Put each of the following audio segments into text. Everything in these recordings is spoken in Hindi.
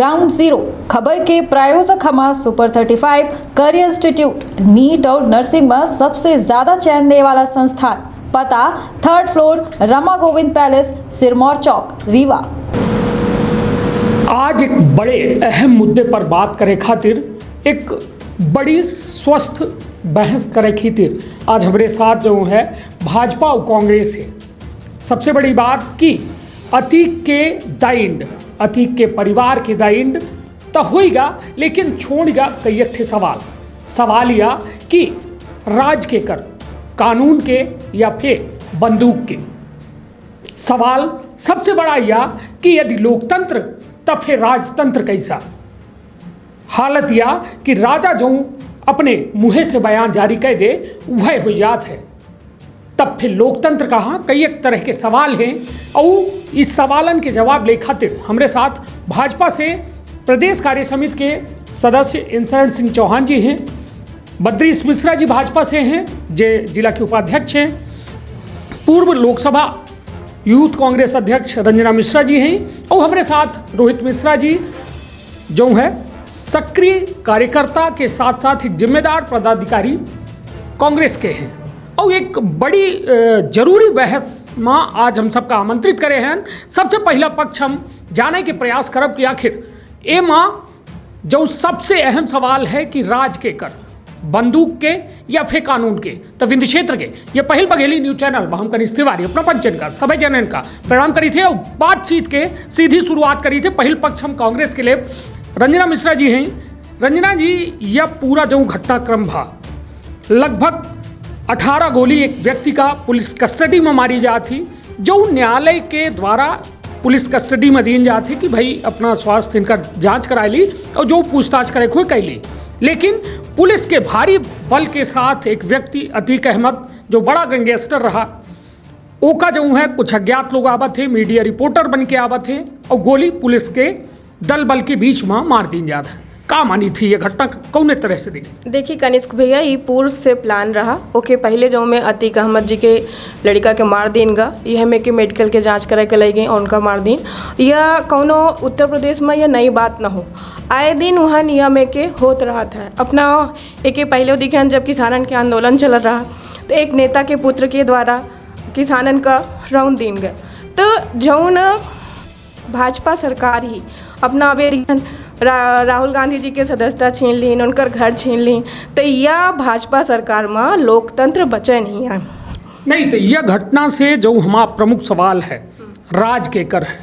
ग्राउंड जीरो खबर के प्रायोजक हमारा सुपर 35 करियर इंस्टीट्यूट नीट और नर्सिंग में सबसे ज्यादा चयन देने वाला संस्थान। पता 3rd floor Rama Govind palace, Sirmaur Chowk, Rewa. आज एक बड़े अहम मुद्दे पर बात करे खातिर, एक बड़ी स्वस्थ बहस करे खातिर आज हमारे साथ जो है भाजपा और कांग्रेस है। सबसे बड़ी बात कि अतीक के दाइंड, अतीक के परिवार के दाइंड तो होएगा, लेकिन छोड़ेगा कई थे सवाल या कि राज के कर, कानून के या फिर बंदूक के। सवाल सबसे बड़ा यह कि यदि लोकतंत्र तब फिर राजतंत्र कैसा। हालत या कि राजा जो अपने मुँह से बयान जारी कर दे वह हो जात है, तब फिर लोकतंत्र कहाँ। कई एक तरह के सवाल हैं और इस सवालन के जवाब ले खातिर हमारे साथ भाजपा से प्रदेश कार्य समिति के सदस्य इंसरण सिंह चौहान जी हैं, बद्रीश मिश्रा जी भाजपा से हैं, जे जिला के उपाध्यक्ष हैं, पूर्व लोकसभा यूथ कांग्रेस अध्यक्ष रंजना मिश्रा जी हैं, और हमारे साथ रोहित मिश्रा जी जो है सक्रिय कार्यकर्ता के साथ साथ एक जिम्मेदार पदाधिकारी कांग्रेस के हैं। और एक बड़ी जरूरी बहस में आज हम सबका आमंत्रित करे हैं। सबसे पहला पक्ष हम जाने के प्रयास करब कि आखिर ए माँ जो सबसे अहम सवाल है कि राज के कर, बंदूक के या फिर कानून के, तो विंध्य क्षेत्र के। ये पहल बघेली न्यूज चैनल हम कनिष्ठ तिवारी अपना पंचन का सभी जनन का प्रणाम करी थे और बातचीत के सीधी शुरुआत करी थे। पहल पक्ष हम कांग्रेस के लिए रंजना मिश्रा जी हैं। रंजना जी, यह पूरा जो घटनाक्रम था, लगभग 18 गोली एक व्यक्ति का पुलिस कस्टडी में मारी जाती, जो न्यायालय के द्वारा पुलिस कस्टडी में दी जाती कि भाई अपना स्वास्थ्य इनका जांच करा ली और जो पूछताछ करे खोई कर ली। लेकिन पुलिस के भारी बल के साथ एक व्यक्ति अतीक अहमद जो बड़ा गैंगस्टर रहा, ओका जो है कुछ अज्ञात लोग आवत थे, मीडिया रिपोर्टर बन के आवत थे और गोली पुलिस के दल बल के बीच में मार दी जाता। का मानी थी ये घटना, कौन तरह से देखिए कनिष्क भैया, ये पूर्व से प्लान रहा। ओके, पहले जो मैं अतीक अहमद जी के लड़का के मार दीनगा, यह में के मेडिकल के जांच करे के लग गई और उनका मार दीन। यह कौनो उत्तर प्रदेश में यह नई बात ना हो, आए दिन वहाँ यह में के होत रहा था। अपना एक पहले दिखे जब किसानन के आंदोलन चल रहा, तो एक नेता के पुत्र के द्वारा किसानन का रौन दीन गए। तो जौन भाजपा सरकार ही अपना अबे राहुल गांधी जी के सदस्यता छीन ली, उनकर घर छीन ली, तो यह भाजपा सरकार में लोकतंत्र बचे नहीं है। नहीं, तो यह घटना से जो हमारा प्रमुख सवाल है, राज के कर है,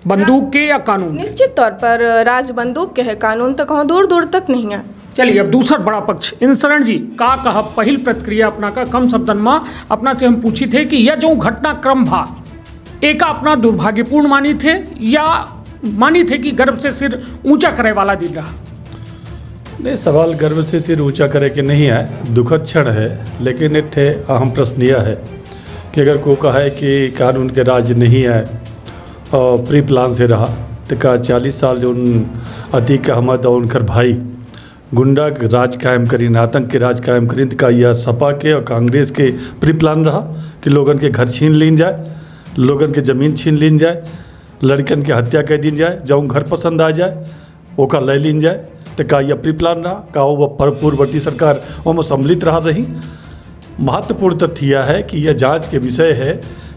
बंदूक के या कानून? निश्चित तौर पर राज बंदूक के है, कानून तक वहाँ दूर दूर तक नहीं है। चलिए, अब दूसरा बड़ा पक्ष इंसरण जी का कहा पहल प्रतिक्रिया अपना का कम शब्दन में अपना से हम पूछी थे कि यह जो घटनाक्रम था, एक अपना दुर्भाग्यपूर्ण मानी थे या मानी थे कि गर्व से सिर ऊंचा करे वाला दिन रहा? नहीं, सवाल गर्व से सिर ऊंचा करे के नहीं है, दुखद क्षण है। लेकिन एक अहम प्रश्न यह है कि अगर को कहा है कि कानून के राज नहीं है और प्री प्लान से रहा, तो का 40 साल जो अतीक अहमद और उनकर भाई गुंडा राज कायम करीन, आतंक के राज कायम करीन, तो का यह सपा के और कांग्रेस के प्री प्लान रहा कि लोगन के घर छीन लीन जाए, लोगन के ज़मीन छीन लीन जाए, लड़कन के हत्या कर दी जाए, जब घर पसंद आ जाए ओका ले लीन जाए, तो का यह प्री प्लान रहा? का वो पूर्ववर्ती सरकार वो सम्मिलित रहा रही? महत्वपूर्ण तथ्य यह है कि यह जांच के विषय है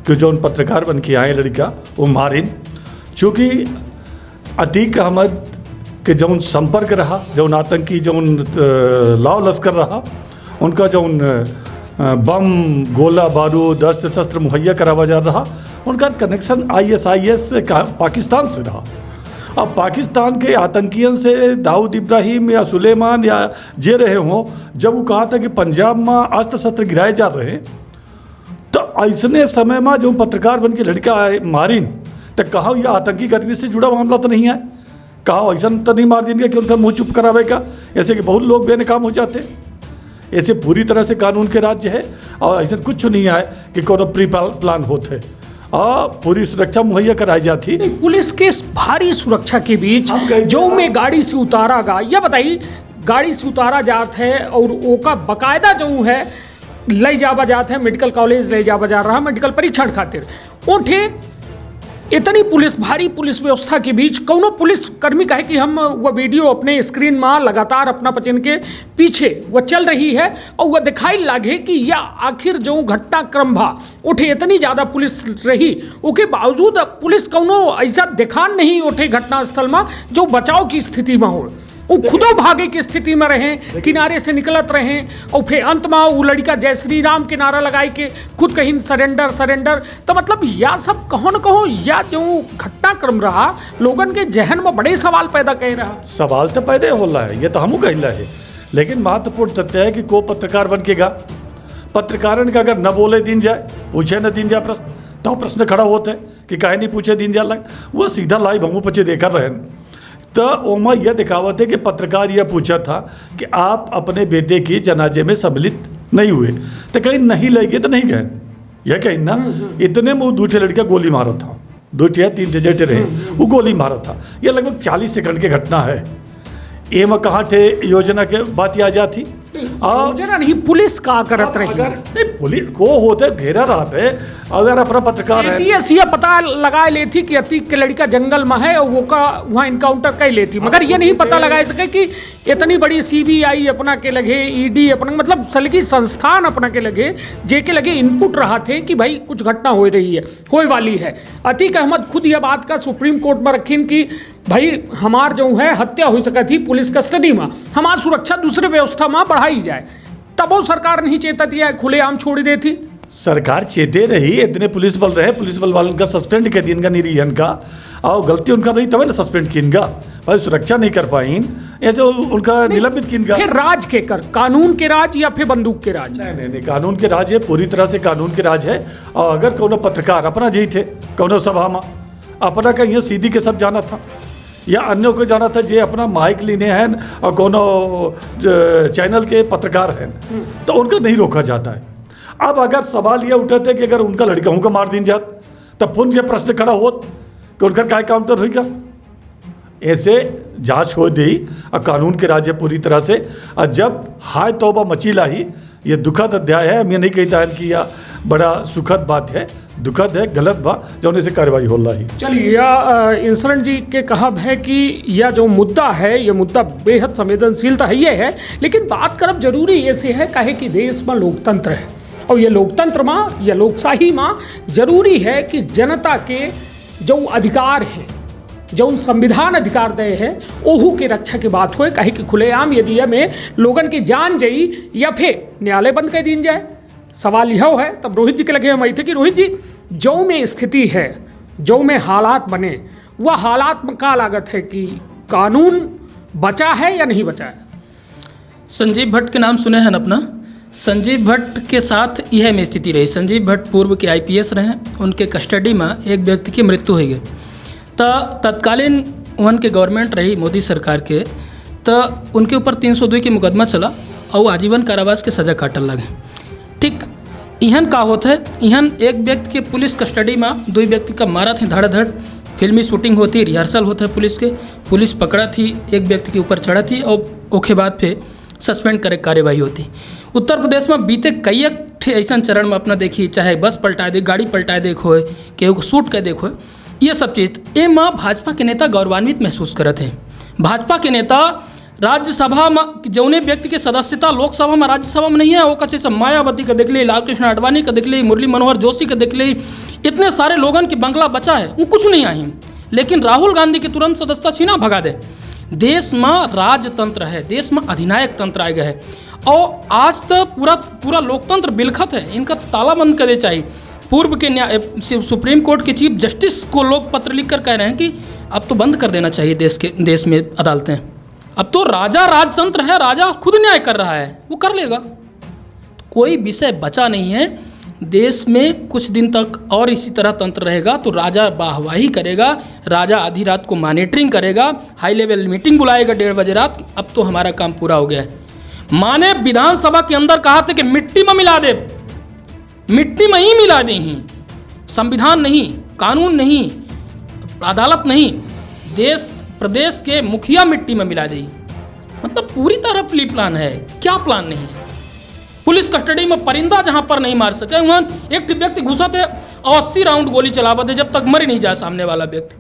कि जो उन पत्रकार बन के आए लड़का वो मारिन। चूँकि अतीक अहमद के जौन संपर्क रहा, जौन आतंकी जौन लाव लश्कर रहा, उनका जौन बम गोला बारूद अस्त्र शस्त्र मुहैया करावा जा रहा, उनका कनेक्शन ISIS से पाकिस्तान से रहा। अब पाकिस्तान के आतंकियों से दाऊद इब्राहिम या सुलेमान या जे रहे हों, जब वो कहा था कि पंजाब में अस्त्र शस्त्र गिराए जा रहे हैं, तो ऐसने समय में जो पत्रकार बन के लड़का मारिन, तो कहा यह आतंकी गतिविधि से जुड़ा मामला तो नहीं है, कहा ऐसा तो नहीं मार देंगे कि उनका मुँह चुप करावेगा, ऐसे कि बहुत लोग बेनकाम हो जाते। ऐसे पूरी तरह से कानून के राज्य है और ऐसा कुछ नहीं है कि कोनो प्री प्लान होते और पूरी सुरक्षा मुहैया कराई जाती। पुलिस के भारी सुरक्षा के बीच जो मैं गाड़ी से उतारा गा, यह बताइए गाड़ी से उतारा जाता है और ओका बकायदा जो है ले जावा जाता है, मेडिकल कॉलेज ले जावा जा रहा, मेडिकल परीक्षण खातिर। उठे इतनी पुलिस, भारी पुलिस व्यवस्था के बीच कौनो पुलिस कर्मी कहे कि हम वह वीडियो अपने स्क्रीन में लगातार अपना पचन के पीछे वह चल रही है और वह दिखाई लागे कि या आखिर जो घटनाक्रम भा उठे इतनी ज़्यादा पुलिस रही, उसके बावजूद पुलिस कौनो ऐसा दिखान नहीं उठे घटनास्थल में जो बचाव की स्थिति में हो। वो खुदो भागे की स्थिति में रहे, किनारे से निकलत रहे और फिर अंत में वो लड़का जय श्री राम के नारा लगाई के खुद कहीं सरेंडर सरेंडर। तो मतलब या सब कहो न कहो या जो घटनाक्रम रहा लोगन के जहन में बड़े सवाल पैदा कर रहा। सवाल तो पैदा हो रहा है, ये तो हमू कहला है, लेकिन महत्वपूर्ण तथ्य है कि को पत्रकार बन के गा, पत्रकारन का अगर न बोले दिन जाए, पूछे न दिन जाए प्रश्न, तो प्रश्न खड़ा होते है कि काहे नहीं पूछे दिन जाए, वो सीधा लाइव हमू पचे देखा रहे। तो ओमा यह दिखावत है कि पत्रकार यह पूछा था कि आप अपने बेटे की जनाजे में सम्मिलित नहीं हुए, तो कहीं नहीं ले गए तो नहीं गए, यह कहीं ना इतने में वो दूसरे लड़का गोली मारा था, 2 या 3 जेटे रहे, वो गोली मारा था। यह लगभग 40 सेकंड की घटना है। ये में कहाँ थे योजना के बात आ जाती, योजना नहीं पुलिस का करत रही। अगर नहीं पुलिस को होते घेरा रहते, अगर अपना पत्रकार है ये पता लगा लेती कि अतीक के लड़का जंगल में है और वो का वहाँ इनकाउंटर कर लेती, मगर ये नहीं पता लगा सके कि इतनी बड़ी CBI अपना के लगे, ED अपना मतलब सलगी संस्थान अपना के लगे, जे के लगे इनपुट रहा थे कि भाई कुछ घटना हो रही है, होए वाली है। अतीक अहमद खुद यह बात का सुप्रीम कोर्ट में रखीन कि भाई हमार जो है हत्या हो सका थी पुलिस कस्टडी में, हमार सुरक्षा दूसरे व्यवस्था में बढ़ाई जाए, तब वो सरकार नहीं चेता दिया, खुलेआम छोड़ देती। सरकार चेते रही, इतने पुलिस बल रहे, पुलिस बल वालों का सस्पेंड कर दिया निरीहन का, और गलती उनका रही तब ना सस्पेंड किनगा, भाई सुरक्षा नहीं कर पाई, ऐसे उनका निलंबित किनगा। फिर राज के कर, कानून के राज या फिर बंदूक के राज? नहीं, कानून के राज है, पूरी तरह से कानून के राज है। और अगर कोनो पत्रकार अपना जी थे कोनो सभा में अपना कहीं सीधी के सब जाना था या अन्यों को जाना था, जे अपना माइक लेने हैं और कोनो चैनल के पत्रकार हैं, तो उनको नहीं रोका जाता है। अब अगर सवाल ये उठाते कि अगर उनका लड़का को मार दी जात, तब पुनः ये प्रश्न खड़ा होत कि उनका क्या काउंटर होगा। ऐसे जांच हो दी और कानून के राज्य पूरी तरह से, और जब हाय तौबा मची लाही, ये दुखद अध्याय है। मैं नहीं कहता है कि यह बड़ा सुखद बात है, दुखद है, गलत बात जो से कार्रवाई हो रही। चलिए, इंसरण जी के कहा है कि यह जो मुद्दा है, यह मुद्दा बेहद संवेदनशीलता है, ये है, लेकिन बात करब जरूरी ऐसे है काहे कि देश में लोकतंत्र है, और ये लोकतंत्र में या लोकशाही में जरूरी है कि जनता के जो अधिकार हैं, जो संविधान अधिकार दे है, ओहू के रक्षा की बात होए, काहे कि खुलेआम यदि में लोगन की जान जाई या फिर न्यायालय बंद कर दी जाए। सवाल यह है, तब रोहित जी के लगे हम आई थे कि रोहित जी जो में स्थिति है, जो में हालात बने, वह हालात में क्या लागत है कि कानून बचा है या नहीं बचा है? संजीव भट्ट के नाम सुने हैं न अपना? संजीव भट्ट के साथ यह में स्थिति रही। संजीव भट्ट पूर्व के IPS रहे, उनके कस्टडी में एक व्यक्ति की मृत्यु हो गई, तो तत्कालीन वन के गवर्नमेंट रही मोदी सरकार के, तो उनके ऊपर 302 की मुकदमा चला और आजीवन कारावास के सज़ा काटल लगे। ठीक इहन का होता है, इहन एक व्यक्ति के पुलिस कस्टडी में 2 व्यक्ति का मारा थे धड़ाधड़, फिल्मी शूटिंग होती, रिहर्सल होता है पुलिस के, पुलिस पकड़ा थी, एक व्यक्ति के ऊपर चढ़ा थी और ओके बाद फिर सस्पेंड करे कार्यवाही होती। उत्तर प्रदेश में बीते कई ऐसा चरण में अपना देखी, चाहे बस पलटा दे, गाड़ी पलटा देखो, केहू को शूट कर देखो, ये सब चीज़ ए माँ भाजपा के नेता गौरवान्वित महसूस करते हैं। भाजपा के नेता राज्यसभा में जौने व्यक्ति के सदस्यता लोकसभा में राज्यसभा में नहीं है, वो कच्चे से मायावती का देख ली, लाल कृष्ण आडवाणी का देख ली, मुरली मनोहर जोशी का देख ली, इतने सारे लोगन की बंगला बचा है, वो कुछ नहीं आई, लेकिन राहुल गांधी की तुरंत सदस्यता छीना भगा दे। देश में राजतंत्र है, देश में अधिनायक तंत्र आ गया है, और आज तो पूरा लोकतंत्र बिलखत है, इनका तो ताला बंद कर दे चाहिए। पूर्व के सुप्रीम कोर्ट के चीफ जस्टिस को लोग पत्र लिखकर कह रहे हैं कि अब तो बंद कर देना चाहिए देश में अदालतें, अब तो राजा राजतंत्र है, राजा खुद न्याय कर रहा है, वो कर लेगा। कोई विषय बचा नहीं है देश में। कुछ दिन तक और इसी तरह तंत्र रहेगा तो राजा वाहवाही करेगा, राजा आधी रात को मॉनिटरिंग करेगा, हाई लेवल मीटिंग बुलाएगा 1:30 बजे रात, अब तो हमारा काम पूरा हो गया है। माने विधानसभा के अंदर कहा था कि मिट्टी में मिला दे, मिट्टी में ही मिला दे, ही संविधान नहीं, कानून नहीं, अदालत नहीं, देश प्रदेश के मुखिया मिट्टी में मिला दी। मतलब पूरी तरह प्री प्लान है, क्या प्लान नहीं। पुलिस कस्टडी में परिंदा जहां पर नहीं मार सके वहां एक व्यक्ति घुसा थे और 80 राउंड गोली चलावा थे जब तक मर नहीं जाए सामने वाला व्यक्ति।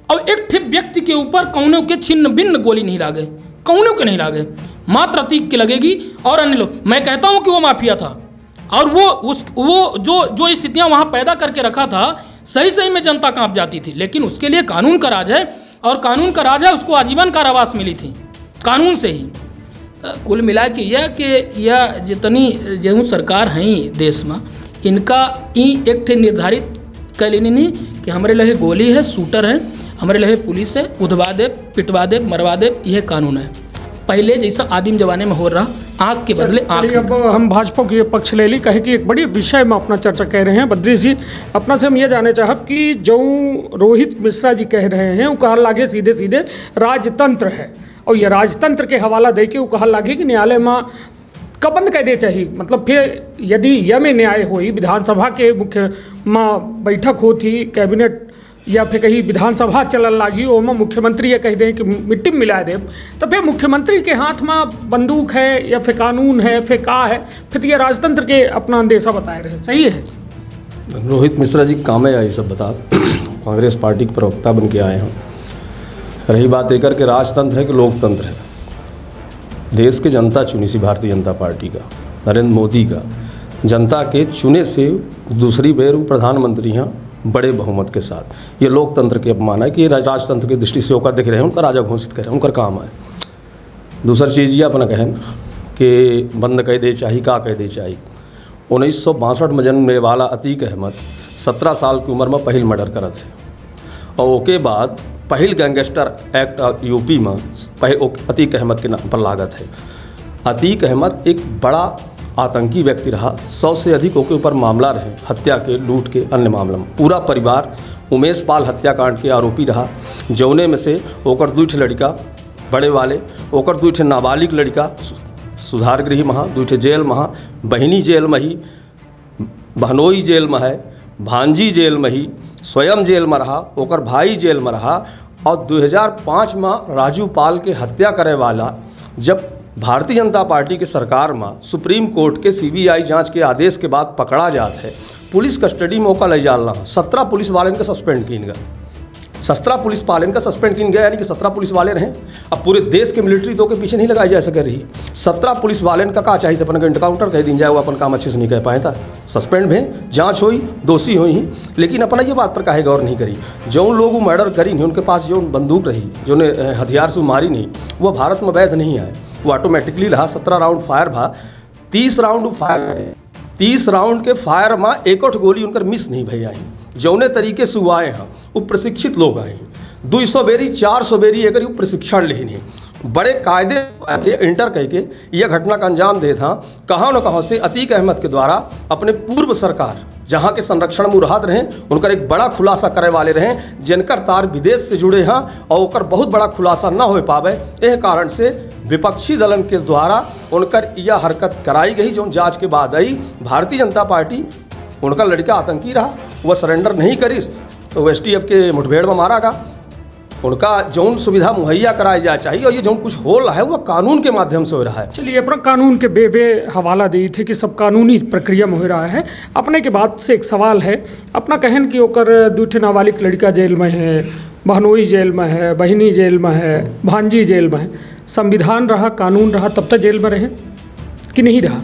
और एक ठे व्यक्ति के ऊपर कौनों के छिन्न भिन्न गोली नहीं लागे, कौनों के नहीं लागे, मात्र अतीक की लगेगी। और अन्य लोग, मैं कहता हूं कि वो माफिया था और वो जो स्थितियां वहां पैदा करके रखा था, सही में जनता कांप जाती थी। लेकिन उसके लिए कानून का राज है और कानून का राज है, उसको आजीवन कारावास मिली थी कानून से ही। कुल मिला के यह जितनी जो सरकार हैं देश में, इनका एक ठे निर्धारित कर लेनी नहीं कि हमारे लगे गोली है, शूटर है, हमारे लगे पुलिस है, उधवा दे, पिटवा दे, मरवा दे, यह कानून है। पहले जैसा आदिम जमाने में हो रहा, आँख के बदले आँख। अब हम भाजपा के पक्ष ले ली, कहे कि एक बड़ी विषय में अपना चर्चा कह रहे हैं। बद्री जी, अपना से हम ये जाने चाहब कि जो रोहित मिश्रा जी कह रहे हैं वो कहा लागे सीधे सीधे राजतंत्र है, और ये राजतंत्र के हवाला दे के वो कहा लागे कि न्यायालय में कबंद कह दे चाहिए। मतलब फिर यदि यह में न्याय हुई, विधानसभा के मुख्य में बैठक होती, कैबिनेट या फिर कहीं विधानसभा चलने लगी, वो में मुख्यमंत्री ये कह दें कि मिट्टी में मिला दे, तो फिर मुख्यमंत्री के हाथ में बंदूक है या फिर कानून है, फिर का है, फिर ये राजतंत्र के अपना अंदेशा बताए रहे। सही है? रोहित मिश्रा जी काम है ये सब बता कांग्रेस पार्टी के प्रवक्ता बन के आए हैं। रही बात एक कि राजतंत्र है कि लोकतंत्र है, देश की जनता चुनी सी भारतीय जनता पार्टी का, नरेंद्र मोदी का, जनता के चुने से दूसरी बेर प्रधानमंत्री हैं बड़े बहुमत के साथ। ये लोकतंत्र के अपमान है कि ये राजतंत्र की दृष्टि से होकर दिख रहे हैं, उनका राजा घोषित करें, उनका काम है। दूसरी चीज़ ये अपना कहन कि बंद कह दे चाहिए, का कह दे चाहिए। 1962 में जन्मने वाला अतीक अहमद 17 साल की उम्र में पहल मर्डर करा थे, और उसके बाद पहल गैंगस्टर एक्ट यूपी में अतीक अहमद के नाम पर लागत है। अतीक अहमद एक बड़ा आतंकी व्यक्ति रहा, 100 से अधिक के ऊपर मामला रहे, हत्या के, लूट के, अन्य मामलों में। पूरा परिवार उमेश पाल हत्याकांड के आरोपी रहा, जौने में से ओकर 2 लड़का बड़े वाले, ओकर 2 नाबालिग लड़का सुधार गृह में, 2 जेल में, बहिनी जेल में ही, बहनोई जेल में है, भांजी जेल में ही, स्वयं जेल में रहा, ओकर भाई जेल में रहा। और 2005 में राजू पाल के हत्या करे वाला जब भारतीय जनता पार्टी के सरकार में सुप्रीम कोर्ट के CBI जांच के आदेश के बाद पकड़ा जाता है, पुलिस कस्टडी में ओका ले जाना, 17 पुलिस वाले का सस्पेंड किन गया, 17 पुलिस वाले का सस्पेंड किन गया, यानी कि 17 पुलिस वाले रहे। अब पूरे देश के मिलिट्री तो के पीछे नहीं लगाई जा सके रही, 17 पुलिस वाले का चाहिए अपन का इनकाउंटर कह दिन जाए, वो अपन काम अच्छे से नहीं कह पाए था, सस्पेंड भें, जाँच हुई, दोषी हुई ही। लेकिन अपना ये बात पर काहे गौर नहीं करी, जो लोग मर्डर करी नहीं, उनके पास जो बंदूक रही, जो ने हथियार से मारी नहीं, वो भारत में वैध नहीं आए, वो ऑटोमेटिकली रहा। 17 राउंड फायर भा, 30 राउंड फायर, 30 राउंड के फायर में एक गोली उनकर मिस नहीं भैया आई, जौने तरीके से वो आए हैं वो प्रशिक्षित लोग आए हैं, 200 बेरी 400 बेरी एक प्रशिक्षण ले नहीं, बड़े कायदे इंटर कह के यह घटना का अंजाम दे था। कहाँ न कहाँ से अतीक अहमद के द्वारा अपने पूर्व सरकार जहाँ के संरक्षण में रहत रहे, उनकर एक बड़ा खुलासा करे वाले रहे, जिनकर तार विदेश से जुड़े हैं और उनकर बहुत बड़ा खुलासा न हो पावे, यह कारण से विपक्षी दलन के द्वारा उनकर यह हरकत कराई गई, जो जांच के बाद आई। भारतीय जनता पार्टी, उनका लड़का आतंकी रहा, वह सरेंडर नहीं करी, तो STF के मुठभेड़ में मारा गया। उनका जौन सुविधा मुहैया कराई जाए चाहिए, और ये जौन कुछ हो रहा है वह कानून के माध्यम से हो रहा है। चलिए, अपना कानून के बे हवाला दी थे कि सब कानूनी प्रक्रिया में हो रहा है। अपने के बाद से एक सवाल है, अपना कहन कि ओकर 2 नाबालिग लड़का जेल में है, बहनोई जेल में है, बहिनी जेल में है, भांजी जेल में है। संविधान रहा, कानून रहा, तब तक जेल में रहे कि नहीं रहा?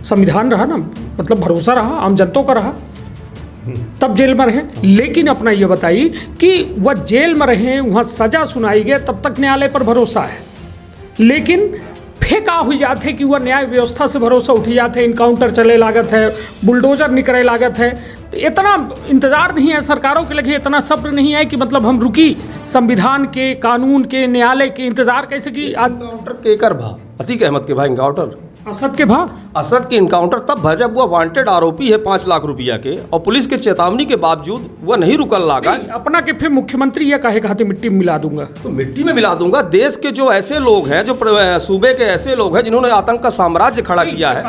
संविधान रहा ना, मतलब भरोसा रहा, आम जनता का रहा, तब जेल में रहे। लेकिन अपना ये बताइए कि वह जेल में रहे, वहाँ सजा सुनाई गई, तब तक न्यायालय पर भरोसा है। लेकिन फेंका हुई जाते कि वह न्याय व्यवस्था से भरोसा उठी जाते, इनकाउंटर चले लागत है, बुलडोजर निकले लागत है। तो इतना इंतज़ार नहीं है सरकारों के लगे, इतना सब्र नहीं है कि मतलब हम रुकी संविधान के, कानून के, न्यायालय के इंतज़ार कैसे कि इनकाउंटर के कर भा अतीक अहमद के भाई इनकाउंटर असद के भा असद के इनकाउंटर तब भा जब वह वांटेड आरोपी है 5 लाख रुपया के, और पुलिस के चेतावनी के बावजूद वह नहीं रुकल लागा। अपना के फिर मुख्यमंत्री यह कहे कहते मिट्टी में मिला दूंगा, तो मिट्टी में मिला दूंगा। देश के जो ऐसे लोग हैं, जो सूबे के ऐसे लोग हैं जिन्होंने आतंक का साम्राज्य खड़ा किया है।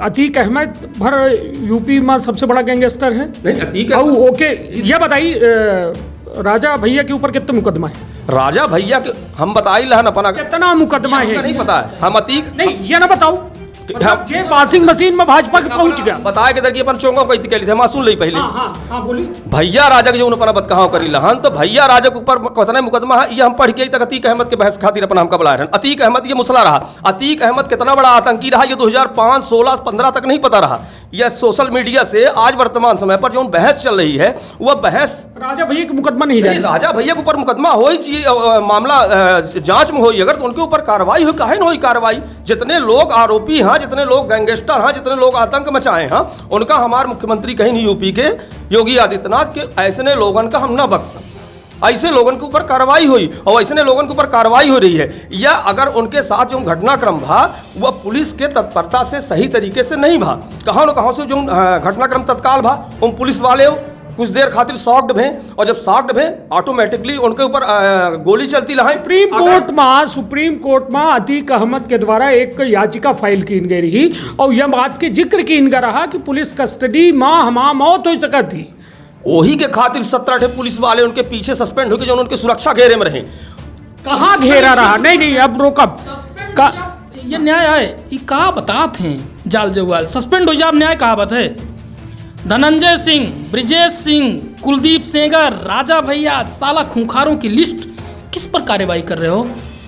अतीक अहमद भर यूपी में सबसे बड़ा गैंगस्टर है। नहीं, अतीक ओके, यह बताइए राजा भैया के ऊपर कितने मुकदमा है? राजा भैया के हम बताई लहन अपना कितना मुकदमा है नहीं पता है, हम अतीक नहीं, ये ना बताओ। मतलब जे वॉशिंग मशीन में भाजपा के पहुंच गया। बताया कि देखिए अपन चोंगा कहती के लिए हम सुन ली पहले। हाँ बोली। भैया राजा के जो अपना बतकहा करी लहन तो भैया राजा के ऊपर कतना मुकदमा है, ये हम पढ़ के तक अतीक अहमद के बहस खातिर अपना हमका बुलाए रहन। अतीक अहमद ये मुसला रहा, अतीक अहमद कितना बड़ा आतंकी रहा ये 2005, 16, 15 तक नहीं पता रहा। यह सोशल मीडिया से आज वर्तमान समय पर जो बहस चल रही है वह बहस राजा भैया का मुकदमा नहीं है। राजा भैया के ऊपर मुकदमा हो ही चाहिए, मामला जांच में होई अगर तो उनके ऊपर कार्रवाई हो, काहे न होई कार्रवाई। जितने लोग आरोपी हैं, जितने लोग गैंगस्टर हैं, जितने लोग आतंक मचाए हैं, उनका हमारे मुख्यमंत्री कहीं नहीं यूपी के योगी आदित्यनाथ के ऐसे लोगों का हम न बख्श, ऐसे लोगों के ऊपर कार्रवाई हुई और ऐसे लोगों के ऊपर कार्रवाई हो रही है। या अगर उनके साथ जो घटनाक्रम भा वह पुलिस के तत्परता से सही तरीके से नहीं भा, कहाँ न कहाँ से जो घटनाक्रम तत्काल भा उन पुलिस वाले कुछ देर खातिर सॉक्ड भे और जब सॉक्ड भे ऑटोमेटिकली उनके ऊपर गोली चलती रहा। सुप्रीम कोर्ट में अतीक अहमद के द्वारा एक याचिका फाइल की गई रही और यह बात के जिक्र की रहा कि पुलिस कस्टडी में हमारा मौत हो सका थी। वही के खातिर 17 पुलिस वाले उनके पीछे सस्पेंड होकर जो उनके सुरक्षा घेरे में रहे। कहाँ घेरा रहा? नहीं अब रोकब का ये न्याय है, ये कहा बतात हैं जाल जवाल सस्पेंड हो जाए, न्याय कहा बात है। धनंजय सिंह, ब्रिजेश सिंह, कुलदीप सेंगर, राजा भैया, साला खूंखारों की लिस्ट किस पर कार्रवाई कर रहे हो?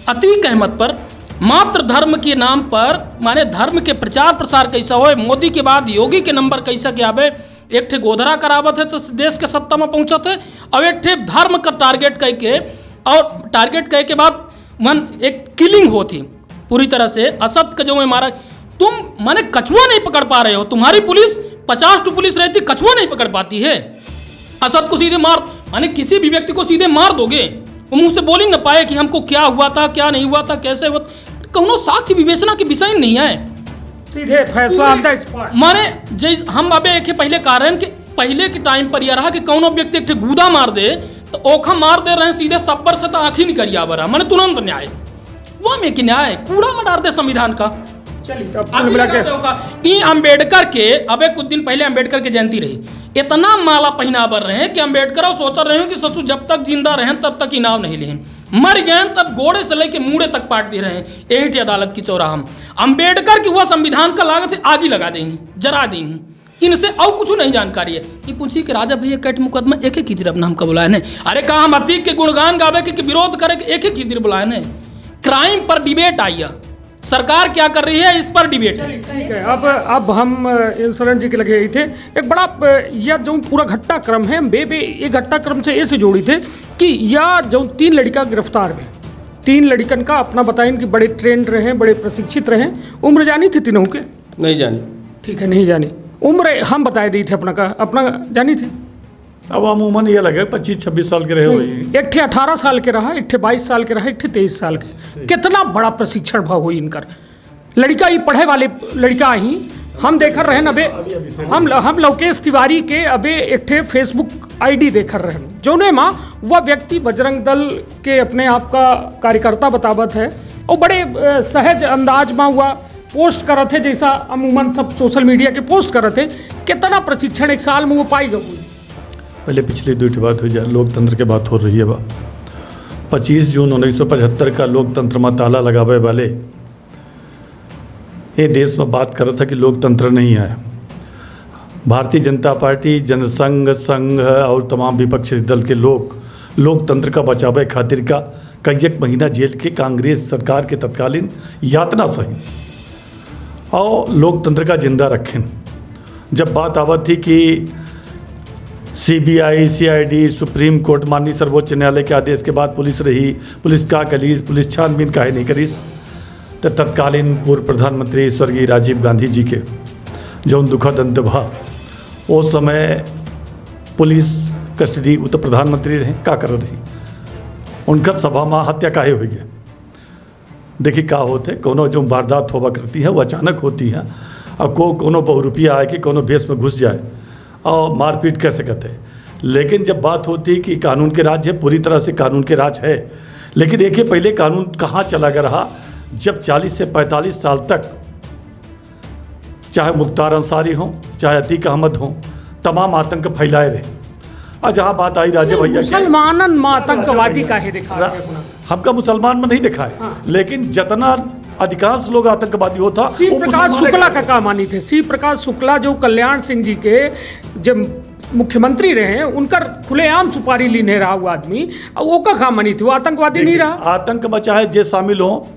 अतीक अहमद पर मात्र धर्म के नाम पर, माने धर्म के प्रचार प्रसार कैसा हो, मोदी के बाद योगी के नंबर कैसा के आवे, एक ठे गोधरा करावत है तो देश के सत्ता में पहुंचत है, और एक ठे धर्म का टारगेट कह के, और टारगेट कह के बाद मन एक किलिंग होती पूरी तरह से असत का जो में मारा। तुम माने कछुआ नहीं पकड़ पा रहे हो, तुम्हारी पुलिस 50 तो पुलिस रहती, कछुआ नहीं पकड़ पाती है। असद को सीधे मार, माने किसी भी व्यक्ति को सीधे मार दोगे, वो मुंह से बोल ही ना पाए कि हमको क्या हुआ था, क्या नहीं हुआ था, कैसे हुआ, कौनो साक्ष्य विवेचना के विषय नहीं है, सीधे फैसला ऑन द स्पॉट। माने जैसे हम अबे एक पहले कारण के पहले के टाइम पर यह रहा कि कौनो व्यक्ति एक गूदा मार दे तो ओखा मार दे रहे सीधे सब्बर से तो आँखी नहीं करिया बरा, माने तुरंत न्याय, वह में कि न्याय कूड़ा में डाल दे संविधान का। चलिए अम्बेडकर के अबे कुछ दिन पहले अम्बेडकर की जयंती रही, इतना माला पहनावर रहे कि अम्बेडकर सोच रहे हो कि ससुर जब तक जिंदा रहे तब तक इनाम नहीं लें, मर गए तब घोड़े से लेके मूड़े तक पाट दे रहे हैं एट अदालत की चौराहा। अम्बेडकर की हुआ संविधान का लागत से आग ही लगा देंगे, जरा देंगे, इनसे और कुछ नहीं जानकारी है। ये पूछिए कि राजा भैया कैट मुकदमा एक ही तरफ नाम का बुलाए ने, अरे कहा हम अतीक के गुणगान गावे के विरोध करे एक ही तरफ बुलाए ने। क्राइम पर डिबेट आइया, सरकार क्या कर रही है इस पर डिबेट है। ठीक है, अब हम इंसरण जी के लगे थे एक बड़ा यह जो पूरा घटनाक्रम है ये घटनाक्रम से ऐसे जोड़ी थे कि यह जो 3 लड़का गिरफ्तार हुए, 3 लड़कन का अपना बताएं कि बड़े ट्रेंड रहे, बड़े प्रशिक्षित रहे। उम्र जानी थी तीनों के? नहीं जानी। ठीक है, नहीं जानी। उम्र हम बताए दी थे अपना जानी थे। अब अमूमन ये लगे 25-26 साल के रहे हुए, एक ठे 18 साल के रहा, एक ठे 22 साल के रहा, एक ठे 23 साल के। कितना बड़ा प्रशिक्षण भाव हुई इनकर। लड़का ही पढ़े वाले लड़का ही हम देख रहे न अबे, हम लोकेश तिवारी के अबे एक ठे फेसबुक आईडी देख रहे हैं जोने माँ वह व्यक्ति बजरंग दल के अपने आप का कार्यकर्ता बतावत है और बड़े सहज अंदाज में हुआ पोस्ट करत है, जैसा अमूमन सब सोशल मीडिया के पोस्ट करत है। कितना प्रशिक्षण एक साल में वो पाई गई। पहले पिछली 2 बात हो जाए, लोकतंत्र के बात हो रही है। 25 जून 1975 का लोकतंत्र में ताला लगावे वाले ये देश में बात कर रहा था कि लोकतंत्र नहीं है। भारतीय जनता पार्टी, जनसंघ, संघ और तमाम विपक्षी दल के लोग लोकतंत्र का बचावे खातिर का कई एक महीना जेल के कांग्रेस सरकार के तत्कालीन यातना सही और लोकतंत्र का जिंदा रखें। जब बात आवत थी कि CBI, CID, सुप्रीम कोर्ट, माननीय सर्वोच्च न्यायालय के आदेश के बाद पुलिस रही, पुलिस का कलीस, पुलिस छानबीन काहे नहीं करीस, तो तत्कालीन पूर्व प्रधानमंत्री स्वर्गीय राजीव गांधी जी के जो दुखद अंत भा उस समय पुलिस कस्टडी उत्तर प्रधानमंत्री रहे का कर रही, उनका सभा में हत्या काहे हो गया। देखिए का होते कोनो जो वारदात होवा करती है वो अचानक होती है और कोनो बहुरूपिया आए कि कोनो भेष में घुस जाए और मारपीट कर सकते हैं। लेकिन जब बात होती है कि कानून के राज है, पूरी तरह से कानून के राज है, लेकिन देखिए पहले कानून कहाँ चला गया रहा जब 40 से 45 साल तक चाहे मुख्तार अंसारी हो, चाहे अतीक अहमद हो, तमाम आतंक फैलाए रहे। और जहाँ बात आई राजा भैया मुसलमानन में आतंकवादी काहे दिखा हमका मुसलमान में नहीं दिखा है, लेकिन जितना अधिकांश लोग आतंकवादी होता। सी प्रकाश शुक्ला का क्या मानी थे? सी प्रकाश शुक्ला जो कल्याण सिंह जी के जब मुख्यमंत्री रहे हैं, उनका खुलेआम सुपारी लीने रहा हुआ आदमी, वो का क्या मानी थी? वो आतंकवादी नहीं रहा। आतंक में चाहे जे शामिल हो,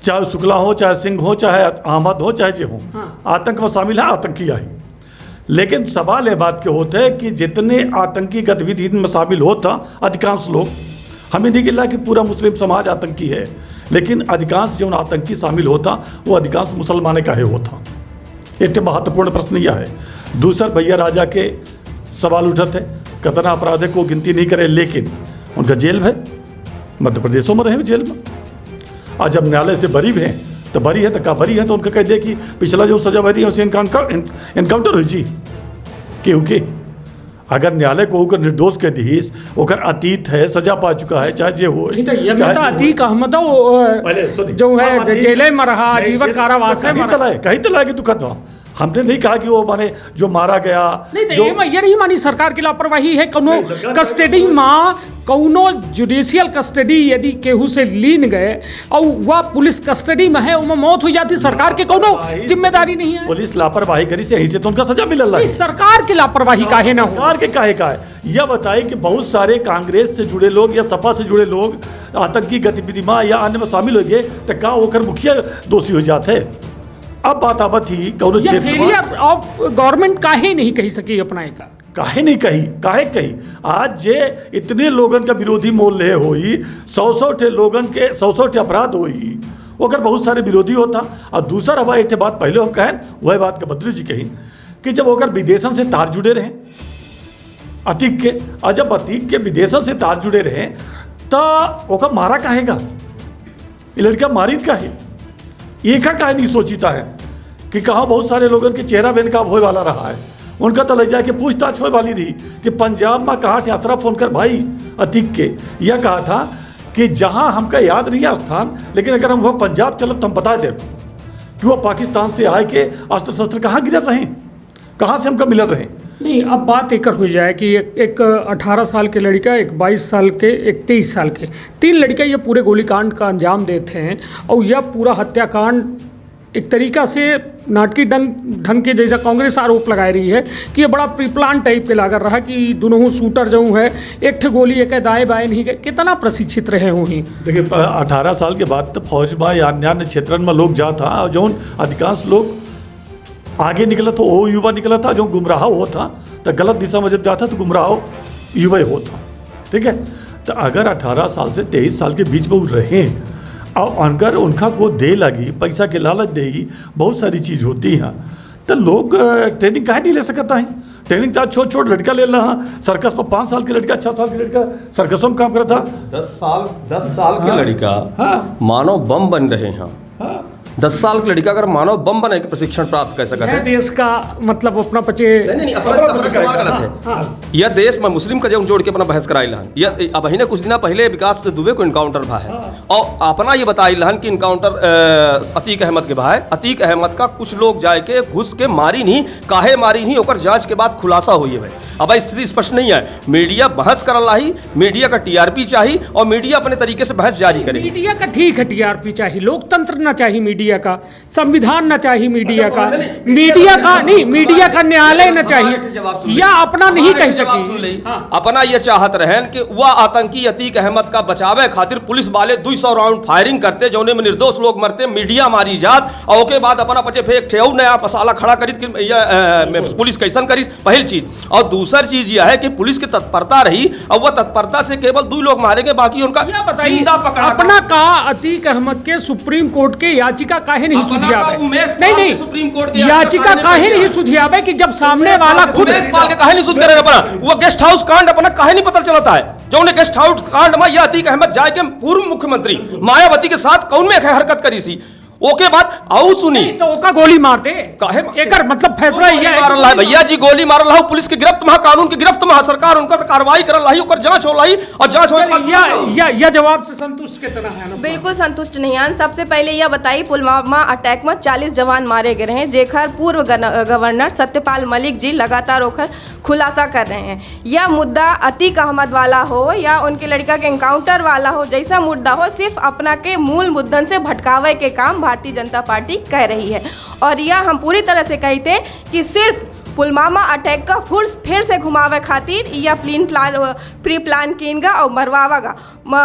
चाहे शुक्ला हो, चाहे सिंह हो, चाहे अहमद हो, चाहे जे हो, आतंक में शामिल है, आतंकी है। लेकिन सवाल ये बात के होते हैं कि जितने आतंकी गतिविधि में शामिल होता अधिकांश लोग, हमें नहीं गिला कि पूरा मुस्लिम समाज आतंकी है, लेकिन अधिकांश जो आतंकी शामिल होता वो अधिकांश मुसलमान का ही होता। एक महत्वपूर्ण प्रश्न यह है। दूसरा, भैया राजा के सवाल उठते, कतना अपराध को गिनती नहीं करे, लेकिन उनका जेल है, मध्य प्रदेशों में रहे जेल में, और जब न्यायालय से बरी हैं तो बरी है, तो का बरी है तो उनका कह दे कि पिछला जो सजा भरी है उसे इनकाउंटर हुई जी। क्योंकि अगर न्यायालय को होकर निर्दोष कह दी, ओकर अतीत है, सजा पा चुका है, चाहे जे हो, अतीक अहमद जो है जेल में रहा, आजीवन कारावास है, कहीं तला की दुखद हो। हमने नहीं कहा कि वो माने जो मारा गया, नहीं तो ये नहीं मानी सरकार की लापरवाही है। कौनो कस्टडी में, कौनो जुडिशियल कस्टडी यदि केहू से लीन गए और वह पुलिस कस्टडी में है, उसमें मौत हो जाती, सरकार की कौनो जिम्मेदारी नहीं है। पुलिस लापरवाही करी से यही से तो उनका सजा मिलल है। सरकार की लापरवाही काहे ना हो? सरकार के काहे का है? यह बताइए कि बहुत सारे कांग्रेस से जुड़े लोग या सपा से जुड़े लोग आतंकी गतिविधि में या अन्य में शामिल हो गए तो का होकर मुखिया दोषी हो जाते। अब बात आवत ही कौन फेलियर ऑफ गवर्नमेंट काहे नहीं कही सकी अपना का? काहे नहीं कही, काहे कही? आज जे इतने लोगन का विरोधी मोल ले होई, 100 ठे लोगन के 100 ठे अपराध होई, अगर बहुत सारे विरोधी होता। और दूसरा हवा एक बात पहले हम कहें, वह बात के बद्रू जी कही कि जब अगर विदेशन से तार जुड़े रहे अतीक के, और जब अतीक के विदेशन से तार जुड़े रहे तो ओका मारा काहेगा? ये लड़का मारी काहे? एक काहे नहीं सोचता है कि कहाँ बहुत सारे लोगों के चेहरा बेनकाब होने वाला रहा है। उनका तो ले जाके पूछताछ होने वाली रही कि पंजाब में कहा थे असरा फोन कर भाई अतीक के, यह कहा था कि जहाँ हमका याद नहीं है स्थान, लेकिन अगर हम वह पंजाब चलब तो हम बता दें कि वह पाकिस्तान से आए के अस्त्र शस्त्र कहाँ गिर रहे, कहाँ से हमका मिल रहे। नहीं, अब बात एक हो जाए कि एक 18 साल के लड़का, एक 22 साल के, एक 23 साल के, 3 लड़के ये पूरे गोलीकांड का अंजाम देते हैं, और यह पूरा हत्याकांड एक तरीका से नाटकी ढंग के जैसा कांग्रेस आरोप लगा रही है कि ये बड़ा प्री प्लान टाइप के लागत रहा कि दोनों शूटर जो है एक ठे गोली एक दाएं बाएं नहीं गए। कितना प्रशिक्षित रहे हुई? देखिए 18 साल के बाद तो फौज में या अन्य क्षेत्र में लोग जाता, और जो अधिकांश लोग आगे निकला तो वो युवा निकला था, जो गुमराह होता तो गलत दिशा में जब जाता तो गुमराह युवा होता। ठीक है, तो अगर 18 साल से 23 साल के बीच में वो रहे और अगर उनका को दे लगी, पैसा के लालच देगी, बहुत सारी चीज़ होती हैं, तो लोग ट्रेनिंग काहे नहीं ले सकता है? ट्रेनिंग तो छोट छोट लड़का ले रहा, सर्कस पर 5 साल के लड़का, 6 साल के लड़का सर्कसों में काम करता। 10 साल के लड़का मानव बम बन रहे हैं। 10 साल के लड़का अगर मानव बम बने के प्रशिक्षण प्राप्त कर सकता है, देश का मतलब अपना पचे नहीं अपना सवाल गलत है। यह देश में मुस्लिम का जोड़ के अपना बहस कराई लहन, यह अब ही कुछ दिन पहले विकास दुबे को इनकाउंटर भा है, और अपना ये बताई लहन कि इनकाउंटर अतीक अहमद के भा है। अतीक अहमद का कुछ लोग जाए के घुस के मारी नहीं, काहे मारी नहीं, और जांच के बाद खुलासा हुई है। अब स्थिति स्पष्ट नहीं है। मीडिया बहस करला ही, मीडिया का टीआरपी चाहिए, और मीडिया अपने तरीके से बहस जारी करे। मीडिया का ठीक है, टीआरपी चाहिए, लोकतंत्र ना चाहिए मीडिया का, संविधान ना चाहिए मीडिया का, मीडिया का नहीं, मीडिया का न्यायालय ना चाहिए, या अपना नहीं कह सकी। अपना ये चाहत रहे कि वह आतंकी अतीक अहमद का बचावे खातिर पुलिस वाले 200 राउंड फायरिंग करते, जौने में निर्दोष लोग मरते, मीडिया मारी जात, और उसके बाद अपना पचे फेंक ठेऊ नया मसाला खड़ा करी पुलिस कैसन करी, पहली चीज। और दूसरी चीज यह है कि पुलिस की तत्परता रही, और वह तत्परता से केवल 2 लोग मारेंगे, बाकी उनका जिंदा पकड़ा। अपना का अतीक अहमद के सुप्रीम कोर्ट के याचिका काहे नहीं सुधियावे? नहीं, सुप्रीम कोर्ट याचिका काहे नहीं सुधियावे कि जब सामने वाला खुद उमेश पाल के काहे नहीं सुध करे अपना, वो गेस्ट हाउस कांड अपना काहे नहीं पता चलता है, जो उन्हें गेस्ट हाउस कांड में यह अतीक अहमद जाए के पूर्व मुख्यमंत्री मायावती के साथ कौन में हरकत करी सी, ओके बाद आऊ सुनी तो ओका गोली मार दे काहे एकर मतलब फैसला गोली ये है मारल है भैया जी, गोली मारल है, पुलिस की गिरफ्त में, कानून की गिरफ्त में, सरकार उनका पे कार्रवाई करल रही, ओकर जांच हो रही और जांच हो या जवाब से संतुष्ट कितना है ना? बिल्कुल संतुष्ट नहीं हैं। सबसे पहले यह बताइए, पुलवामा अटैक में 40 जवान मारे गए हैं, जेकर पूर्व गवर्नर सत्यपाल मलिक जी लगातार होकर खुलासा कर रहे हैं। यह मुद्दा अतीक अहमद वाला हो या उनके लड़का के एनकाउंटर वाला हो, जैसा मुद्दा हो, सिर्फ अपना के मूल मुद्दन से भटकावे के काम भारतीय जनता पार्टी कर रही है। और यह हम पूरी तरह से कहते कि सिर्फ पुलवामा अटैक का फिर से घुमावे खातिर या प्री प्लान किनगा और मरवावागा।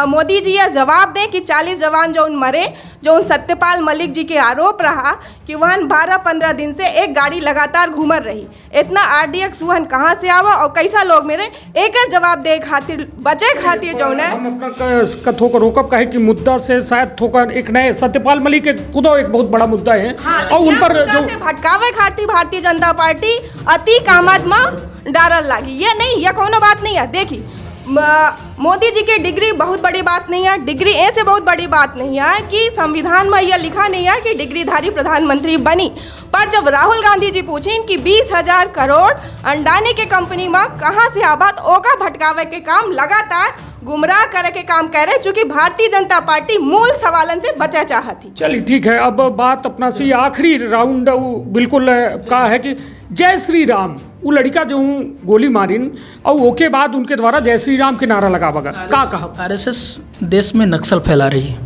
मोदी जी यह जवाब दें कि 40 जवान जो मरे, जो उन सत्यपाल मलिक जी के आरोप रहा कि वह 12-15 दिन से एक गाड़ी लगातार घूमर रही, इतना RDX वहन कहाँ से आवा और कैसा लोग मेरे एक जवाब दे खातिर बचे खातिर जो है। हम अपना कथों को रोकब कहे कि मुद्दा से शायद थोकर एक नए सत्यपाल मलिक के खुदो एक बहुत बड़ा मुद्दा है। हाँ, और उन पर जो भटकावे खातिर भारतीय जनता पार्टी अतीक अहमद में डारल लागी, ये नहीं, यह कोनो बात नहीं है। देखिए मोदी जी की डिग्री बहुत बड़ी बात नहीं है, डिग्री ऐसे बहुत बड़ी बात नहीं है कि संविधान में यह लिखा नहीं है कि डिग्रीधारी प्रधानमंत्री बनी। पर जब राहुल गांधी जी पूछें कि 20,000 करोड़ अंडानी के कंपनी में कहाँ से आबा, तो ओका भटकावे के काम लगातार गुमराह करे के काम कर रहे, चूंकि भारतीय जनता पार्टी मूल सवालन से बचा चाहती। चलिए ठीक है, अब बात अपना से आखिरी राउंड बिल्कुल कहा है कि जय श्री राम, वो लड़का जो गोली मारिन और ओके बाद उनके द्वारा जय श्री राम के नारा लगावागा का कहा। RSS देश में नक्सल फैला रही है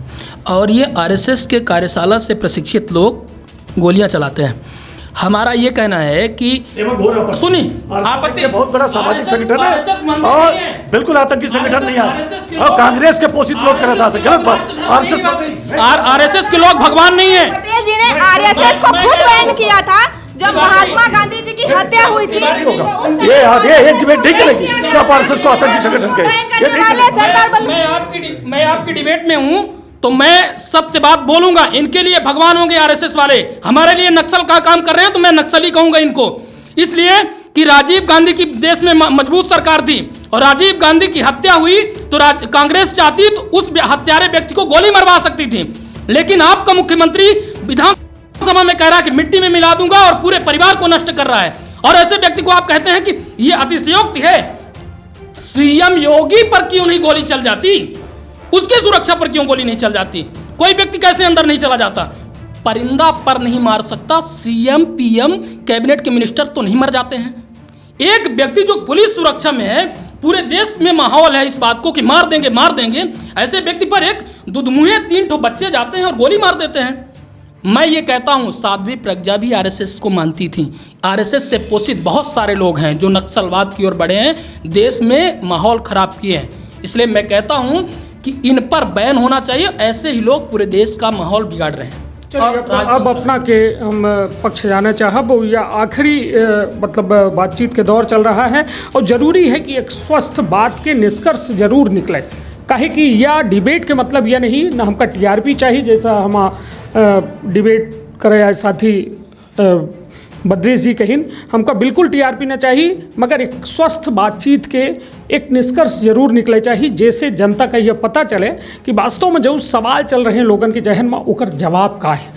और ये RSS के कार्यशाला से प्रशिक्षित लोग गोलियां चलाते हैं। हमारा ये कहना है कि सुनिए, आपत्ति बहुत बड़ा सामाजिक संगठन है और बिल्कुल आतंकी संगठन नहीं है और कांग्रेस के पोषित लोग कर रहा है, गलत बात। RSS के लोग भगवान नहीं है। पटेल जी ने RSS को खुद बैन किया था जब महात्मा गांधी जी की हत्या हुई थी। ये डिबेट नहीं चलेगी कि आप RSS को आतंकी संगठन कहें। मैं आपकी डिबेट में हूँ तो मैं सत्य बात बोलूंगा। इनके लिए भगवान होंगे RSS वाले, हमारे लिए नक्सल का काम कर रहे हैं तो मैं नक्सली कहूंगा इनको, इसलिए कि राजीव गांधी की देश में मजबूत सरकार थी और राजीव गांधी की हत्या हुई तो कांग्रेस चाहती तो उस हत्यारे व्यक्ति को गोली मरवा सकती थी, लेकिन आपका मुख्यमंत्री विधानसभा में कह रहा है कि मिट्टी में मिला दूंगा और पूरे परिवार को नष्ट कर रहा है। और ऐसे व्यक्ति को आप कहते हैं कि यह अतिशयोक्ति है। CM योगी पर क्यों नहीं गोली चल जाती, उसके सुरक्षा पर क्यों गोली नहीं चल जाती? कोई व्यक्ति कैसे अंदर नहीं चला जाता? परिंदा पर नहीं मार सकता, CM PM कैबिनेट के मिनिस्टर तो नहीं मर जाते हैं। एक व्यक्ति जो पुलिस सुरक्षा में है, पूरे देश में माहौल है इस बात को कि मार देंगे, ऐसे व्यक्ति पर एक दुधमुहे 3 ठो बच्चे जाते हैं और गोली मार देते हैं। मैं ये कहता हूँ साध्वी प्रज्ञा भी RSS को मानती थी। RSS से पोषित बहुत सारे लोग हैं जो नक्सलवाद की ओर बढ़े हैं, देश में माहौल खराब किए हैं। इसलिए मैं कहता हूँ कि इन पर बैन होना चाहिए, ऐसे ही लोग पूरे देश का माहौल बिगाड़ रहे हैं। अब अपना के हम पक्ष जाना चाहब या आखिरी मतलब बातचीत के दौर चल रहा है और ज़रूरी है कि एक स्वस्थ बात के निष्कर्ष जरूर निकले, काहे कि यह डिबेट के मतलब यह नहीं ना हमका TRP चाहिए जैसा हम डिबेट करे साथी बद्रेश जी कहिन, हमका बिल्कुल TRP न चाहिए, मगर एक स्वस्थ बातचीत के एक निष्कर्ष जरूर निकले चाहिए, जैसे जनता का यह पता चले कि वास्तव में जो सवाल चल रहे हैं लोगन के जहन में ओकर जवाब का है।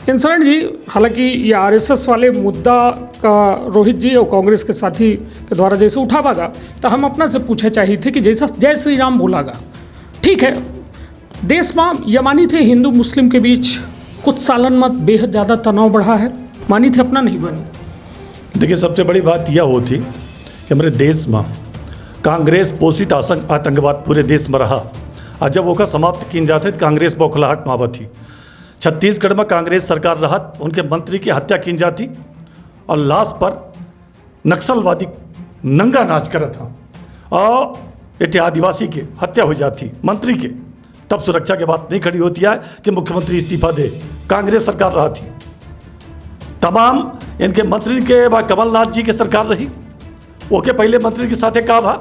इंसान जी, हालांकि ये RSS वाले मुद्दा का रोहित जी और कांग्रेस के साथी के द्वारा जैसे उठावागा तो हम अपना से पूछे चाहिए थे कि जैसा जय श्री राम बोलागा, ठीक है, देश में यह मानी थे हिंदू मुस्लिम के बीच कुछ सालन में बेहद ज़्यादा तनाव बढ़ा है, मानी थे अपना नहीं बनी। देखिए, सबसे बड़ी बात यह होती कि हमारे देश में कांग्रेस पोषित आतंकवाद पूरे देश में रहा और जब वो समाप्त की जाते तो कांग्रेस बौखलाहट मावा थी। छत्तीसगढ़ में कांग्रेस सरकार रहा, उनके मंत्री की हत्या की जाती और लाश पर नक्सलवादी नंगा नाच कर था और एक आदिवासी के हत्या हो जाती मंत्री के, तब सुरक्षा की बात नहीं खड़ी होती है कि मुख्यमंत्री इस्तीफा दे। कांग्रेस सरकार रहा थी, तमाम इनके मंत्री के बाद कमलनाथ जी की सरकार रही, ओके पहले मंत्री के साथ कहा था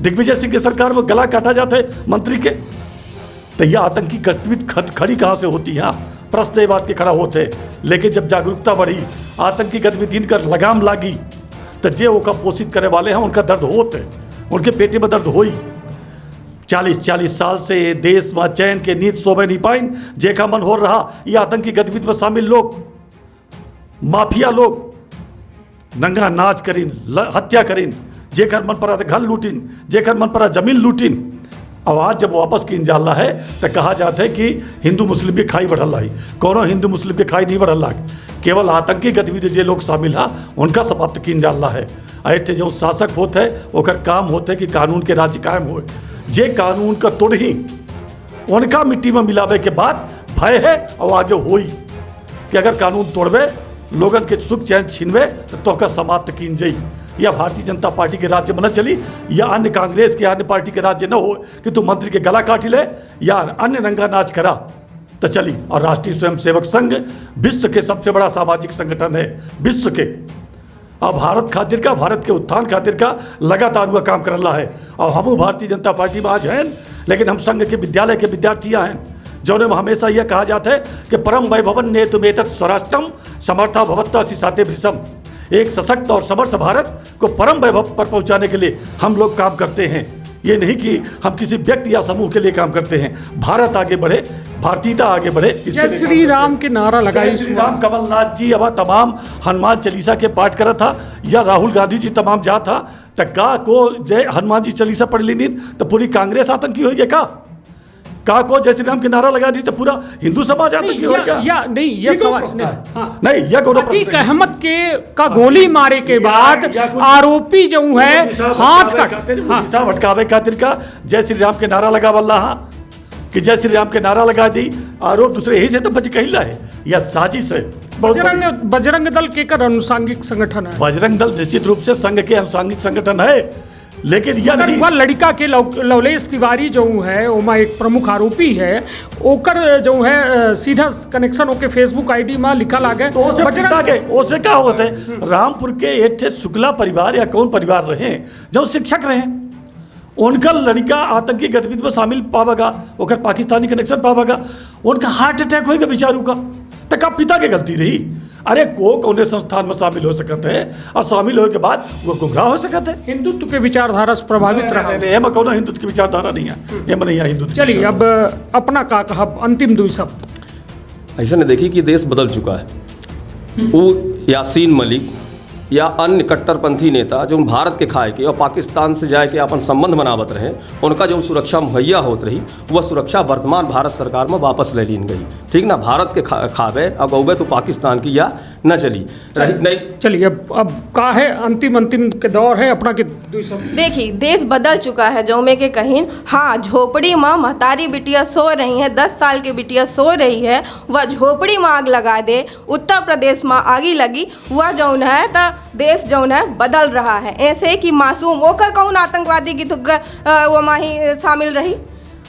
दिग्विजय सिंह की सरकार में गला काटा जाता है मंत्री के, तो यह आतंकी गतिविधि खड़ी कहाँ से होती है? प्रश्न ये बात के खड़ा होते। लेकिन जब जागरूकता बढ़ी, आतंकी गतिविधि कर लगाम लागी, तो जे वो पोषित करे वाले हैं उनका दर्द होते, उनके पेटे में दर्द होई। 40 साल से ये देश में चैन के नींद सोवे नहीं पाइन, जेका मन हो रहा ये आतंकी गतिविधि में शामिल लोग, माफिया लोग नंगा नाच करीन, हत्या करीन, जेकर मन पर घर लूटिन, जेकर मन पर जमीन लूटिन। और आज जब वापस किन जाला है तो कहा जाता है कि हिंदू मुस्लिम के खाई बढ़ल रही, कोनो हिंदू मुस्लिम के खाई नहीं बढ़ल रहा, केवल आतंकी गतिविधि जे लोग शामिल है उनका समाप्त किन जाला है। ऐसे जो शासक होते है ओकर काम होते है कि कानून के राज्य कायम हो, जे कानून का तोड़ ही उनका मिट्टी में मिलावे के बाद भय है और आगे होई कि अगर कानून तोड़वे लोगन के सुख चैन छीनवे तो ओकर समाप्त किन जाई। या भारतीय जनता पार्टी के राज्य में न चली या अन्य कांग्रेस के अन्य पार्टी के राज्य न हो कि तू मंत्री के गला काट ले या अन्य नंगा नाच करा तो चली। और राष्ट्रीय स्वयंसेवक संघ विश्व के सबसे बड़ा सामाजिक संगठन है, विश्व के, और भारत खातिर का, भारत के उत्थान खातिर का लगातार हुआ काम कर रहा है। और हम भारतीय जनता पार्टी में आज हैं, लेकिन हम संघ के विद्यालय के विद्यार्थियाँ हैं, जौने में हमेशा यह कहा जाता है कि परम वैभवन ने तुमेतत् स्वराष्ट्रम समर्था भवत्ता शिशाते भृशम। एक सशक्त और समर्थ भारत को परम वैभव पर पहुंचाने के लिए हम लोग काम करते हैं। ये नहीं कि हम किसी व्यक्ति या समूह के लिए काम करते हैं। भारत आगे बढ़े, भारतीयता आगे बढ़े। जय श्री राम के नारा लगाई। श्री राम कमलनाथ जी अब तमाम हनुमान चालीसा के पाठ करा था या राहुल गांधी जी तमाम जा था तो का को जय हनुमान जी चालीसा पढ़ ली तो पूरी कांग्रेस आतंकी होगी का को जय श्री राम के नारा लगा दी तो पूरा हिंदू समाज आतंकी होगा या नहीं, ये सवाल नहीं, यह कोनो अतीक अहमद के का गोली मारे के बाद आरोपी जो है हाथ का भटकावे खातिर का जय श्री राम के नारा लगा वाला कि जय श्री राम के नारा लगा दी, आरोप दूसरे यही से तो बच कहला है या साजिश है। बजरंग दल के कर अनुसांगिक संगठन है। बजरंग दल निश्चित रूप से संघ के अनुसांगिक संगठन है, लेकिन यह नहीं वह लड़का के लवलेश तिवारी जो है ओमा एक प्रमुख आरोपी है, ओकर जो है सीधा कनेक्शन होके फेसबुक आईडी में लिखा लागे तो ओसे क्या होते हैं। रामपुर के एक शुक्ला परिवार या कौन परिवार रहे जो शिक्षक रहे, उनका लड़का आतंकी गतिविधि में शामिल पावेगा, ओकर पाकिस्तानी कनेक्शन पावेगा, उनका हार्ट अटैक होगा बेचारू का, तो का पिता के गलती रही। अरे को कौन संस्थान में शामिल हो सकते हैं और शामिल होने के बाद वो गुमराह हो सकते हैं। हिंदुत्व के विचारधारा से प्रभावित रहा। कौन हिंदुत्व की विचारधारा नहीं है, ये नहीं है हिंदुत्व। चलिए अब अपना का कहा अंतिम 2 शब्द। ऐसा नहीं देखिए कि देश बदल चुका है। वो यासीन मलिक या अन्य कट्टरपंथी नेता जो भारत के खाए के और पाकिस्तान से जाए के अपन संबंध बनावत रहे, उनका जो सुरक्षा मुहैया होत रही वह सुरक्षा वर्तमान भारत सरकार में वापस ले लीन गई। ठीक ना, भारत के खावे और गौबे तो पाकिस्तान की या न चली नहीं। चलिए अब का है अंतिम के दौर है अपना के 2 शब्द। देखिए देश बदल चुका है जो में के कहीं। हाँ, झोपड़ी में महतारी बिटिया सो रही है, 10 साल की बिटिया सो रही है, वह झोपड़ी में आग लगा दे, उत्तर प्रदेश में आगी लगी, वह जौन है तो देश जौन है बदल रहा है। ऐसे कि मासूम होकर कौन आतंकवादी की वो माही शामिल रही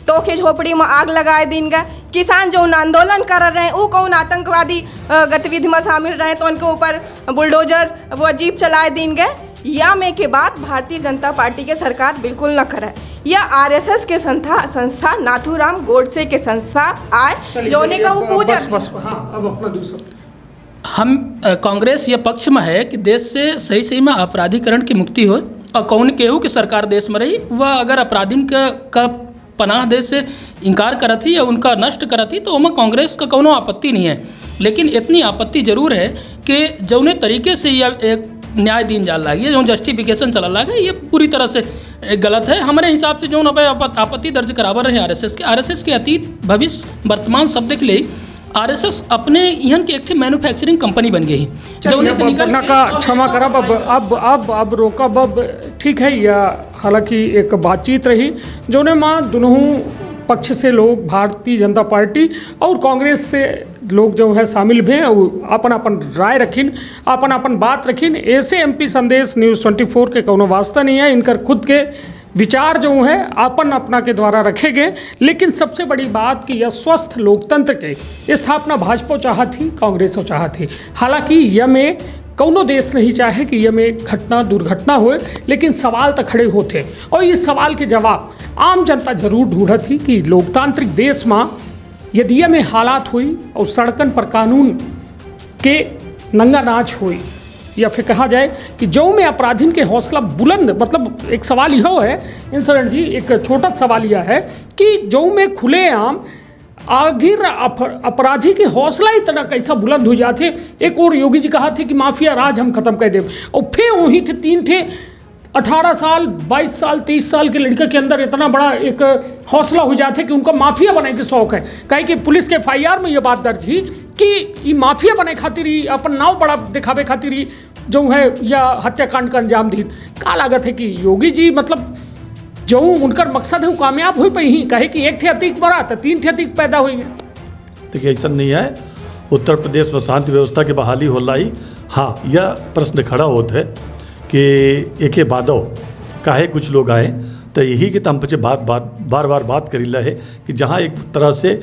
तो के झोपड़ी में आग लगाए दिन गए। किसान जो आंदोलन कर रहे हैं वो कौन आतंकवादी गतिविधि में शामिल रहे तो उनके ऊपर बुलडोजर वो जीप चलाए दिन गए। या में के बाद भारतीय जनता पार्टी के सरकार बिल्कुल न करे। यह आरएसएस के संस्था नाथूराम गोडसे के संस्था आए जोने का वो पूजा। हाँ, अब अपना 2 शब्द। हम कांग्रेस ये पक्ष में है कि देश से सही में अपराधीकरण की मुक्ति हो और कौन केहू की सरकार देश में रही वह अगर अपराधीन का पनाह देश से इनकार करत ही या उनका नष्ट करत ही तो वहाँ कांग्रेस का कोनो आपत्ति नहीं है। लेकिन इतनी आपत्ति जरूर है कि जौने तरीके से यह एक न्याय दीन जाल लगी, जो जस्टिफिकेशन चल रहा है, ये पूरी तरह से गलत है। हमारे हिसाब से जो आपत्ति दर्ज करावर रहे आरएसएस के अतीत भविष्य वर्तमान सब देख ले आरएसएस अपने यहाँ की एक मैन्युफैक्चरिंग कंपनी बन गई जो उन्हें से निकल का क्षमा करब अब रोकब अब ठीक है। या हालांकि एक बातचीत रही जोने माँ दोनों पक्ष से लोग भारतीय जनता पार्टी और कांग्रेस से लोग जो है शामिल भी हैं अपन अपन राय रखिन अपन अपन बात रखिन। ऐसे एमपी संदेश न्यूज़ 24 के कोनो वास्ता नहीं है, इनकर खुद के विचार जो है अपन अपना के द्वारा रखे गए। लेकिन सबसे बड़ी बात कि यह स्वस्थ लोकतंत्र के स्थापना भाजपा चाहत थी, कांग्रेस चाहत थी। हालांकि यह में कौनो देश नहीं चाहे कि यह में घटना दुर्घटना हो, लेकिन सवाल तो खड़े होते और इस सवाल के जवाब आम जनता जरूर ढूंढत थी कि लोकतांत्रिक देश में यदि में हालात हुई और सड़कन पर कानून के नंगा नाच हुई या फिर कहा जाए कि जो में अपराधीन के हौसला बुलंद, मतलब एक सवाल यह है इंसरण जी, एक छोटा सवाल यह है कि जो में खुलेआम आखिर अपराधी के हौसला इतना कैसा बुलंद हो जाते। एक और योगी जी कहा थे कि माफिया राज हम खत्म कर दे, और फिर वहीं थे 3 थे 18 साल 22 साल 30 साल के लड़के के अंदर इतना बड़ा एक हौसला हो जाते कि उनका माफिया बने के शौक है। कहे कि पुलिस के FIR में ये बात दर्ज ही कि ये माफिया बने खातिर ही अपन नाव बड़ा दिखावे खातिर ही जो है या हत्याकांड का अंजाम दी। का लागत है कि योगी जी मतलब जो उनका मकसद है वो कामयाब हो पाई ही, कहे कि 1 थे अतीक बड़ा तो 3 थे अतीक पैदा हो गए। देखिए ऐसा नहीं है, उत्तर प्रदेश में शांति व्यवस्था की बहाली हो लाई। हाँ, यह प्रश्न खड़ा होता है कि एके बादव काहे कुछ लोग आए, तो यही के तम पे बार बार बात करीला है कि जहाँ एक तरह से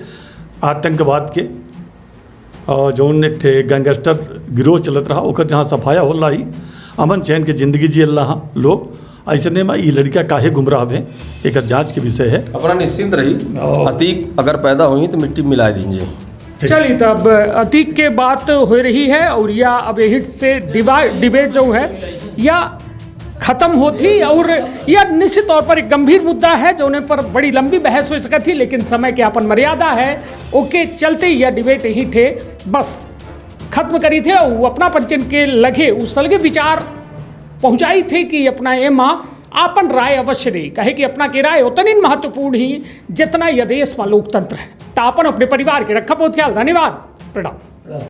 आतंकवाद के और जो गैंगस्टर गिरोह चलत रहा ओकर जहाँ सफाया हो रही, अमन चैन के ज़िंदगी जियल रहा लोग, ऐसे में ये लड़का काहे गुमराह है, एक जांच के विषय है। अपना निश्चिंत रही, अतीक अगर पैदा हुई तो मिट्टी मिला दीजिए। चलिए, तब अतीक के बात हो रही है और या अब यही से डिबेट जो है या ख़त्म होती, और यह निश्चित तौर पर एक गंभीर मुद्दा है जो उन्हें पर बड़ी लंबी बहस हो सकती थी, लेकिन समय के अपन मर्यादा है। ओके, चलते यह डिबेट यही थे, बस खत्म करी थे और अपना पंचन के लगे उस सलगे विचार पहुंचाई थे कि अपना एमा आपन राय अवश्य दे, कहे कि अपना की राय उतनी महत्वपूर्ण ही जितना यह देश में लोकतंत्र है। तापन अपने परिवार के रखा बहुत ख्याल। धन्यवाद, प्रणाम।